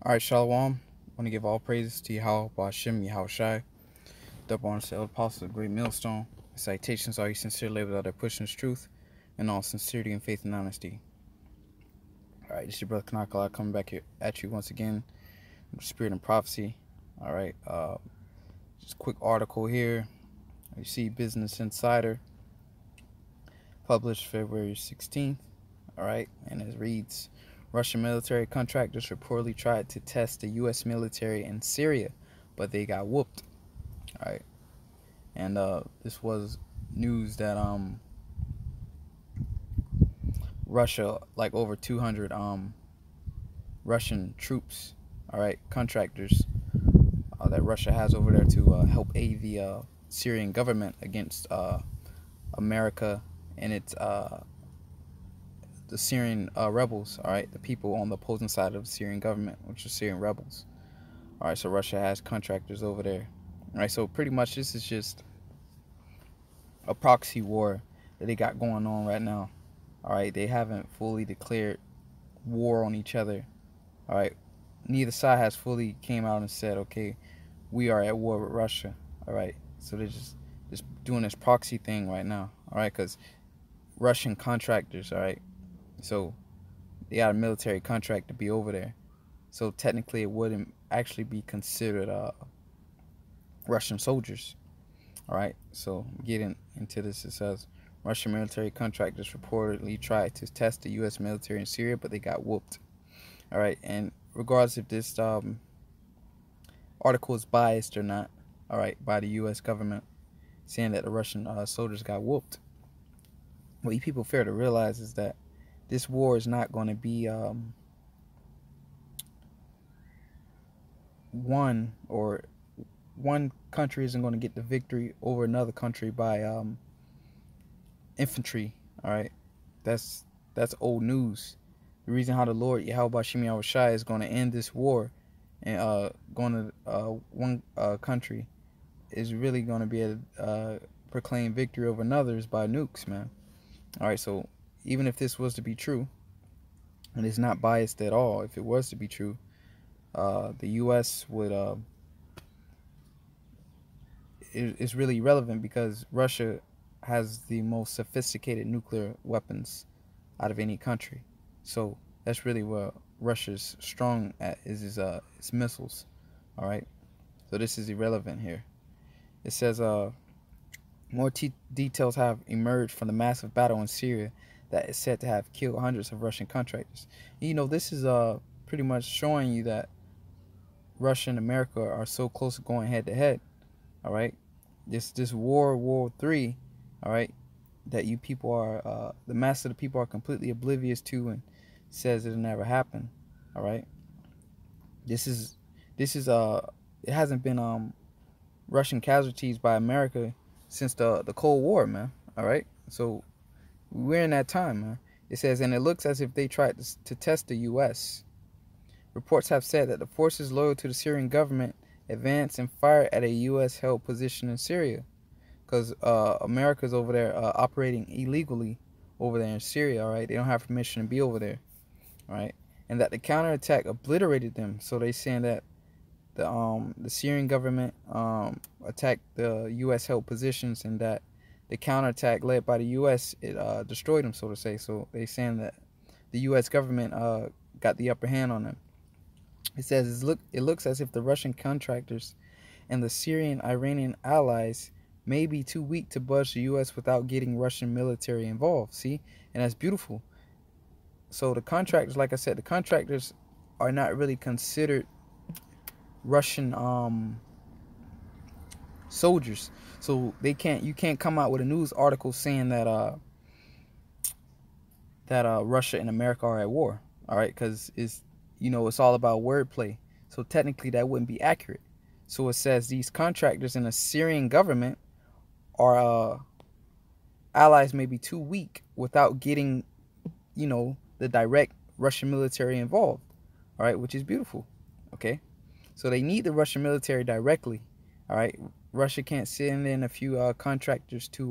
Alright, Shalom. I want to give all praises to Yahweh, Ba'ashem, Yahushai, double honor to the apostle, the great millstone. The citations are you sincere labor out there pushing his truth in all sincerity and faith and honesty. Alright, this is your brother Kanakala coming back here at you once again with Spirit and Prophecy. Alright, just a quick article here. You see Business Insider, published February 16th. Alright, and it reads, Russian military contractors reportedly tried to test the U.S. military in Syria, but they got whooped. All right, and this was news that Russia, like over 200 Russian troops, all right, contractors that Russia has over there to help aid the Syrian government against America and its the Syrian rebels, all right, the people on the opposing side of the Syrian government, which are Syrian rebels. All right, so Russia has contractors over there. All right, so pretty much this is just a proxy war that they got going on right now. All right, they haven't fully declared war on each other. All right, neither side has fully came out and said, okay, we are at war with Russia. All right, so they're just doing this proxy thing right now. All right, because Russian contractors, all right, so they got a military contract to be over there. So technically it wouldn't actually be considered Russian soldiers. All right, so getting into this, it says Russian military contractors reportedly tried to test the U.S. military in Syria, but they got whooped. All right, and regardless if this article is biased or not, all right, by the U.S. government saying that the Russian soldiers got whooped, what you people fail to realize is that this war is not going to be one country isn't going to get the victory over another country by infantry. All right, that's old news. The reason how the Lord Yahweh Bashim Yahushai is going to end this war and going to one country is really going to be able to proclaim victory over another is by nukes, man. All right, so even if this was to be true, and it's not biased at all, if it was to be true, the U.S. would it's really relevant because Russia has the most sophisticated nuclear weapons out of any country. So that's really where Russia's strong at is its missiles. All right, so this is irrelevant here. It says more details have emerged from the massive battle in Syria that is said to have killed hundreds of Russian contractors. You know, this is pretty much showing you that Russia and America are so close to going head to head. All right, this World War III, all right, that you people are the mass of the people are completely oblivious to and says it'll never happen. All right, this is it hasn't been Russian casualties by America since the Cold War, man. All right, so we're in that time, man. It says, and it looks as if they tried to test the U.S. Reports have said that the forces loyal to the Syrian government advanced and fired at a U.S.-held position in Syria, because America's over there operating illegally over there in Syria. All right, they don't have permission to be over there. All right, and that the counterattack obliterated them. So they saying that the Syrian government attacked the U.S.-held positions, and that the counterattack led by the U.S. it destroyed them, so to say. So they saying that the U.S. government got the upper hand on them. It says it looks as if the Russian contractors and the Syrian-Iranian allies may be too weak to budge the U.S. without getting Russian military involved. See, and that's beautiful. So the contractors, like I said, the contractors are not really considered Russian soldiers. So you can't come out with a news article saying that Russia and America are at war. All right, because it's all about wordplay. So technically that wouldn't be accurate. So it says these contractors in the Syrian government are allies may be too weak without getting the direct Russian military involved. All right, which is beautiful. Okay, so they need the Russian military directly. All right, Russia can't send in a few contractors to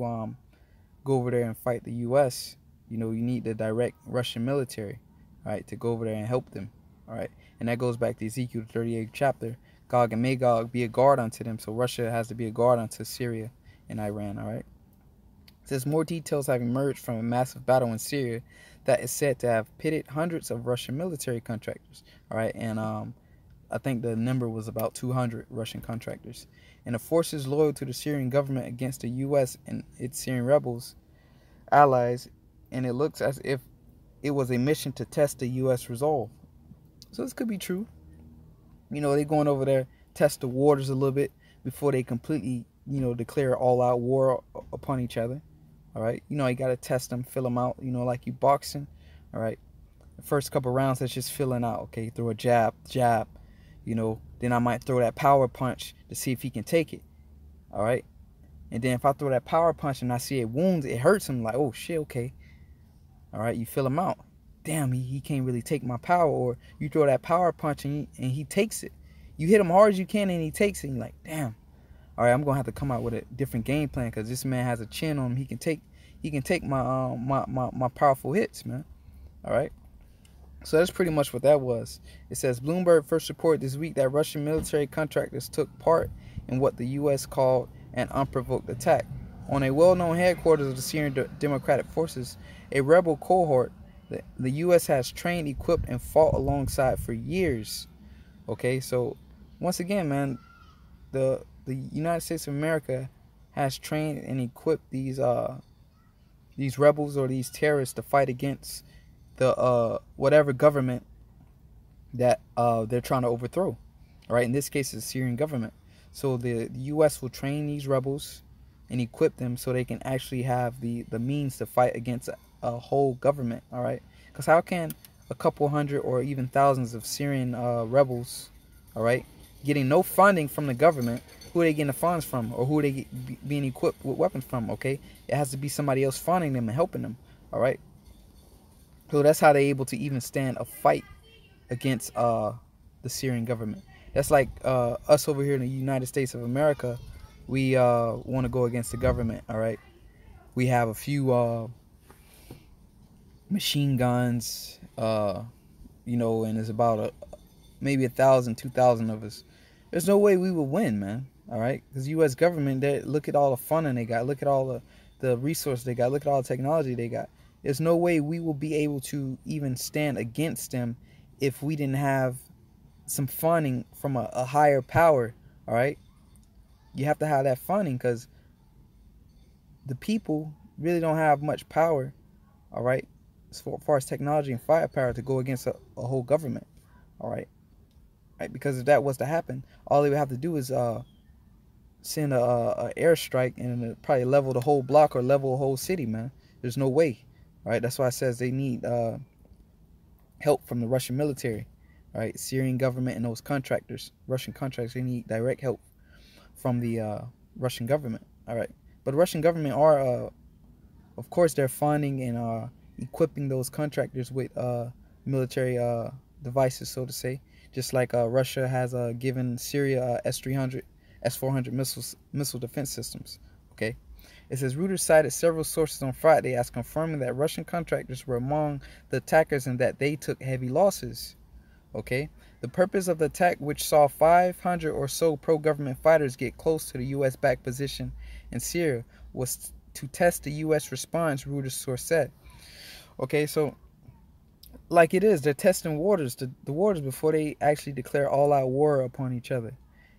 go over there and fight the U.S. You need the direct Russian military, all right, to go over there and help them. All right, and that goes back to Ezekiel 38th chapter. Gog and Magog be a guard unto them, so Russia has to be a guard unto Syria and Iran. All right. It says more details have emerged from a massive battle in Syria that is said to have pitted hundreds of Russian military contractors. All right, and I think the number was about 200 Russian contractors, and the forces loyal to the Syrian government against the U.S. and its Syrian rebels allies, and it looks as if it was a mission to test the U.S. resolve. So this could be true. You know, they're going over there, test the waters a little bit before they completely, you know, declare all-out war upon each other. All right, you know, you got to test them, fill them out, you know, like you boxing. All right, the first couple rounds, that's just filling out. Okay, throw a jab, you know, then I might throw that power punch to see if he can take it. All right, and then if I throw that power punch and I see it wounds, it hurts him, like, oh shit, okay. All right, you fill him out. Damn, he can't really take my power. Or you throw that power punch and he takes it. You hit him hard as you can and he takes it. And you're like, damn. All right, I'm gonna have to come out with a different game plan because this man has a chin on him. He can take my my powerful hits, man. All right. So that's pretty much what that was. It says Bloomberg first reported this week that Russian military contractors took part in what the U.S. called an unprovoked attack on a well-known headquarters of the Syrian Democratic Forces, a rebel cohort that the U.S. has trained, equipped, and fought alongside for years. Okay, so once again, man, the United States of America has trained and equipped these rebels or these terrorists to fight against the whatever government that they're trying to overthrow. All right, in this case, it's the Syrian government. So the U.S. will train these rebels and equip them so they can actually have the means to fight against a whole government. All right, because how can a couple hundred or even thousands of Syrian rebels, all right, getting no funding from the government, who are they getting the funds from, or who are they being equipped with weapons from? Okay, it has to be somebody else funding them and helping them. All right, so that's how they're able to even stand a fight against the Syrian government. That's like us over here in the United States of America. We want to go against the government. All right, we have a few machine guns, you know, and it's about maybe 1,000, 2,000 of us. There's no way we will win, man. All right, because the U.S. government, they look at all the funding they got, look at all the resources they got, look at all the technology they got. There's no way we will be able to even stand against them if we didn't have some funding from a higher power. All right, you have to have that funding because the people really don't have much power. All right, as far as technology and firepower to go against a whole government. All right. Right, because if that was to happen, all they would have to do is send a airstrike and probably level the whole block or level a whole city, man. There's no way. Right, that's why it says they need help from the Russian military. Right, Syrian government and those contractors, Russian contractors, they need direct help from the Russian government. All right, but the Russian government are, of course, they're funding and equipping those contractors with military devices, so to say. Just like Russia has given Syria S-300, S-400 missile defense systems. Okay, it says Reuters cited several sources on Friday as confirming that Russian contractors were among the attackers and that they took heavy losses. Okay, the purpose of the attack, which saw 500 or so pro-government fighters get close to the U.S.-backed position in Syria, was to test the U.S. response, Reuters source said. Okay, so like it is, they're testing the waters before they actually declare all-out war upon each other.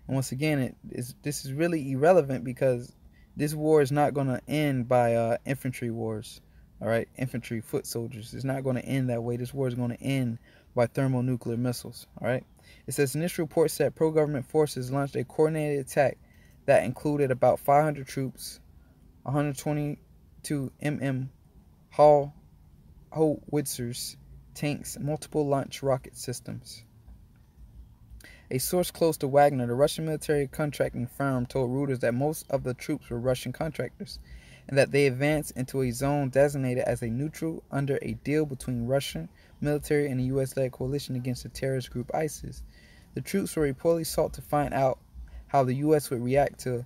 And once again, this is really irrelevant because this war is not going to end by infantry wars. All right, infantry foot soldiers. It's not going to end that way. This war is going to end by thermonuclear missiles. All right. It says initial reports said pro-government forces launched a coordinated attack that included about 500 troops, 122 howitzers, tanks, multiple launch rocket systems. A source close to Wagner, the Russian military contracting firm, told Reuters that most of the troops were Russian contractors and that they advanced into a zone designated as a neutral under a deal between Russian military and the U.S.-led coalition against the terrorist group ISIS. The troops were reportedly sought to find out how the U.S. would react to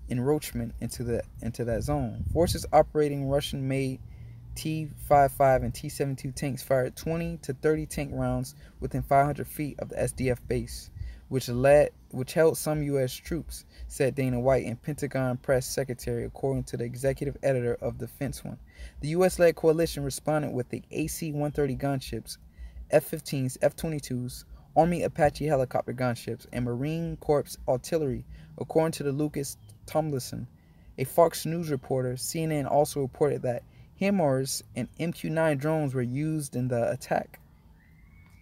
encroachment into that zone. Forces operating Russian-made T-55 and T-72 tanks fired 20 to 30 tank rounds within 500 feet of the SDF base, which held some U.S. troops, said Dana White and Pentagon press secretary, according to the executive editor of Defense One. The U.S.-led coalition responded with the AC-130 gunships, F-15s, F-22s, Army Apache helicopter gunships, and Marine Corps artillery, according to the Lucas Tomlinson, a Fox News reporter. CNN also reported that HIMARS and MQ-9 drones were used in the attack.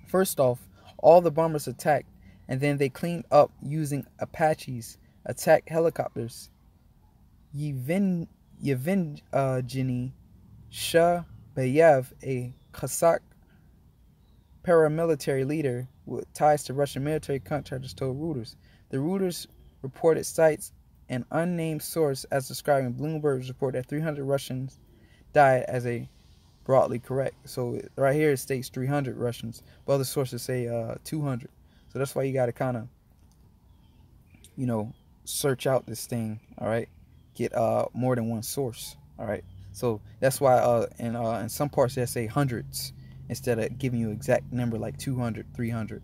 First off, all the bombers attacked, and then they cleaned up using Apaches, attack helicopters. Yevgeny Shabayev, a Cossack paramilitary leader with ties to Russian military contractors, told Reuters. The Reuters reported cites an unnamed source as describing Bloomberg's report that 300 Russians died as a broadly correct. So right here it states 300 Russians, but other sources say 200. So that's why you got to kind of, search out this thing. All right, get more than one source. All right, so that's why in some parts they say hundreds instead of giving you exact number like 200, 300.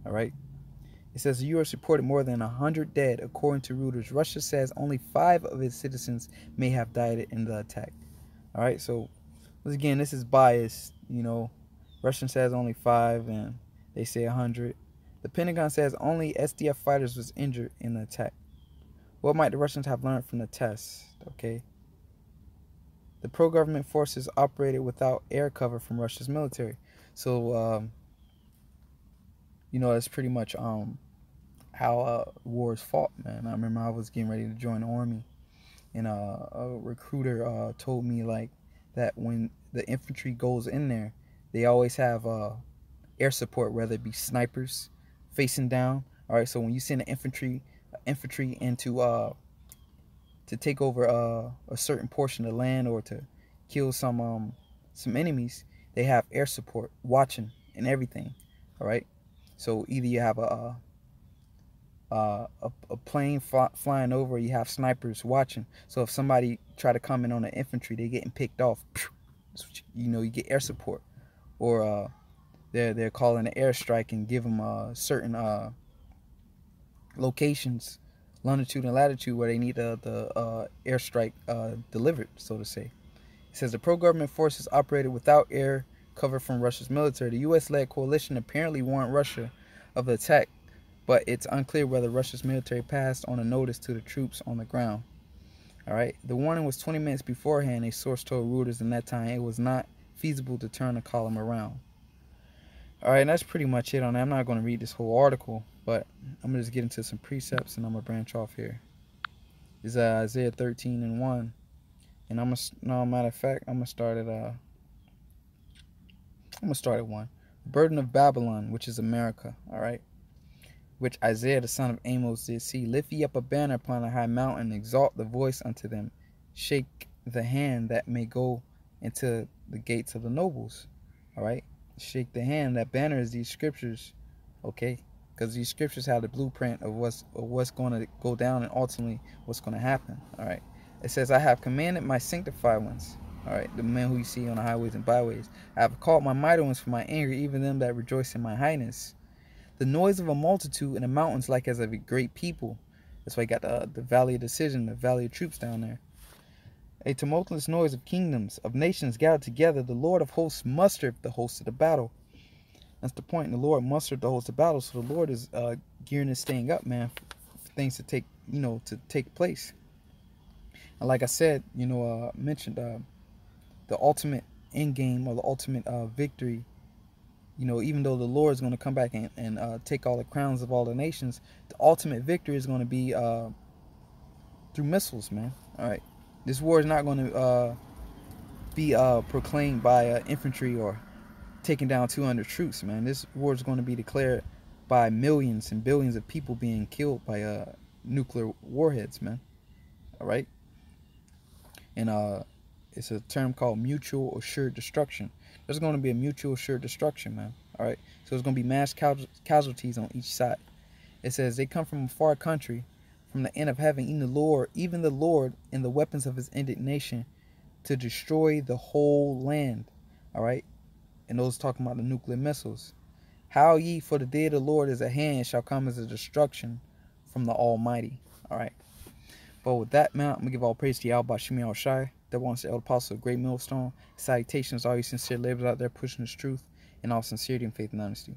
All right. It says the U.S. reported more than 100 dead, according to Reuters. Russia says only 5 of its citizens may have died in the attack. All right, so once again, this is biased. Russia says only 5, and they say 100. The Pentagon says only SDF fighters was injured in the attack. What might the Russians have learned from the tests? Okay. The pro-government forces operated without air cover from Russia's military. So, that's pretty much how war is fought, man. I remember I was getting ready to join the army, and a recruiter told me like that when the infantry goes in there, they always have air support, whether it be snipers facing down. All right, so when you send infantry into to take over a certain portion of land or to kill some enemies, they have air support watching and everything. All right, so either you have a plane flying over, you have snipers watching. So if somebody try to come in on the infantry, they're getting picked off. You get air support, or they're calling an airstrike and give them certain locations, longitude and latitude, where they need the airstrike delivered, so to say. It says the pro-government forces operated without air cover from Russia's military. The U.S.-led coalition apparently warned Russia of the attack, but it's unclear whether Russia's military passed on a notice to the troops on the ground. All right, the warning was 20 minutes beforehand, a source told Reuters. In that time, it was not feasible to turn the column around. All right, and that's pretty much it on that. I'm not going to read this whole article, but I'm going to just get into some precepts, and I'm going to branch off here. This is Isaiah 13:1, and matter of fact, I'm going to start at 1. The burden of Babylon, which is America, all right, which Isaiah the son of Amos did see. Lift ye up a banner upon a high mountain, exalt the voice unto them, shake the hand that may go into the gates of the nobles. All right, shake the hand. That banner is these scriptures, okay, because these scriptures have the blueprint of what's going to go down and ultimately what's going to happen. All right, it says, I have commanded my sanctified ones, all right, the men who you see on the highways and byways. I have called my mighty ones for my anger, even them that rejoice in my highness. The noise of a multitude in the mountains like as of a great people. That's why you got the valley of decision, the valley of troops down there. A tumultuous noise of kingdoms, of nations gathered together. The Lord of hosts mustered the hosts of the battle. That's the point. The Lord mustered the hosts of battle. So the Lord is gearing this thing up, man, for things to take place. And like I said, mentioned the ultimate end game, or the ultimate victory. Even though the Lord is going to come back and take all the crowns of all the nations, the ultimate victory is going to be through missiles, man. All right, this war is not going to be proclaimed by infantry or taking down 200 troops, man. This war is going to be declared by millions and billions of people being killed by nuclear warheads, man. All right, and it's a term called mutual assured destruction. There's going to be a mutual assured destruction, man. All right, so there's going to be mass casualties on each side. It says they come from a far country, from the end of heaven, even the Lord in the weapons of his indignation to destroy the whole land. All right. And those talking about the nuclear missiles. How ye, for the day of the Lord is at hand, shall come as a destruction from the Almighty. All right. But with that, man, I'm going to give all praise to Yahweh Shemi Al Shai, that wants the elder apostle of Great Millstone. Salutations, all you sincere laborers out there pushing this truth in all sincerity and faith and honesty.